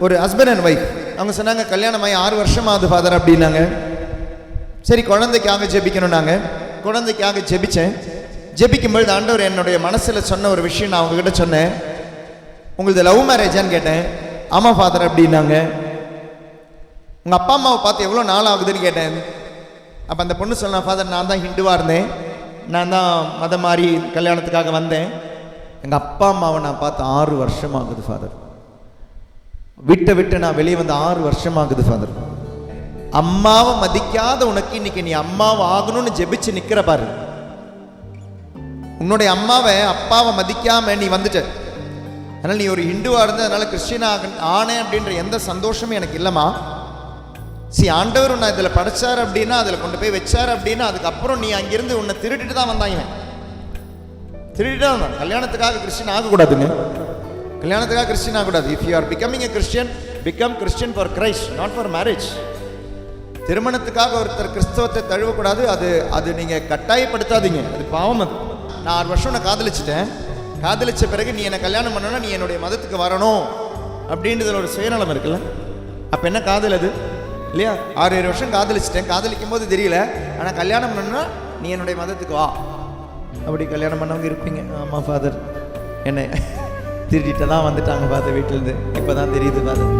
ஒரு husband and wife. அவங்க சொன்னாங்க கல்யாணம் ஆகி 6 வருஷமாகுது ஃபாதர் அப்படின்னாங்க. சரி குழந்தைக்காக ஜெபிக்கணும். நாங்கள் குழந்தைக்காக ஜெபித்தேன். ஜெபிக்கும்பொழுது ஆண்டவர் என்னுடைய மனசில் சொன்ன ஒரு விஷயம் நான் அவங்ககிட்ட சொன்னேன். உங்களது லவ் மேரேஜான்னு கேட்டேன். ஆமாம் ஃபாதர் அப்படின்னாங்க. உங்கள் அப்பா அம்மாவை பார்த்து எவ்வளோ நாள் ஆகுதுன்னு கேட்டேன். அப்போ அந்த பொண்ணு சொன்னா, ஃபாதர் நான் தான் ஹிந்துவாக இருந்தேன், நான் தான் மதம் மாறி கல்யாணத்துக்காக வந்தேன். எங்கள் அப்பா அம்மாவை நான் பார்த்து 6 வருஷம் ஆகுது ஃபாதர். விட்டு நான் வெளியே வந்து 6 வருஷம் ஆகுது ஃபாதர். அம்மாவை மதிக்காத உனக்கு இன்னைக்கு நீ அம்மாவை ஆகணும்னு ஜெபிச்சு நிற்கிற பாரு. உன்னுடைய அம்மாவை அப்பாவை மதிக்காம நீ வந்துட்ட. அதனால் நீ ஒரு ஹிந்துவாக இருந்த, அதனால கிறிஸ்டியனாக ஆனேன் அப்படின்ற எந்த சந்தோஷமும் எனக்கு இல்லைம்மா. ஆண்டவர் உன்னை இதில் படைச்சார் அப்படின்னா, அதில் கொண்டு போய் வச்சார் அப்படின்னா, அதுக்கப்புறம் நீ அங்கிருந்து உன்னை திருடிட்டு தான் வந்தாங்க. திருடிட்டு தான் வந்தான். கல்யாணத்துக்காக கிறிஸ்டியன் ஆகக்கூடாதுங்க. கல்யாணத்துக்காக கிறிஸ்டியன் ஆகக்கூடாது. If you are becoming a Christian, become Christian for Christ, not for marriage. திருமணத்துக்காக ஒருத்தர் கிறிஸ்தவத்தை தழுவக்கூடாது. அது நீங்கள் கட்டாயப்படுத்தாதீங்க, அது பாவம். அது நான் 6 வருஷம் நான் காதலிச்சிட்டேன். காதலிச்ச பிறகு நீ என்னை கல்யாணம் பண்ணணும்னா நீ என்னுடைய மதத்துக்கு வரணும் அப்படின்றதுல ஒரு சுயநலம் இருக்குல்ல. அப்போ என்ன காதல் அது இல்லையா? 6-7 வருஷம் காதலிச்சிட்டேன். காதலிக்கும் போது தெரியல, ஆனால் கல்யாணம் பண்ணணும்னா நீ என்னுடைய மதத்துக்கு வா அப்படி கல்யாணம் பண்ணவங்க இருப்பீங்க. ஆமாம் ஃபாதர், என்னை திருடிட்டு தான் வந்துட்டாங்க ஃபாதர் வீட்டிலேருந்து. இப்போ தான் தெரியுது ஃபாதர்.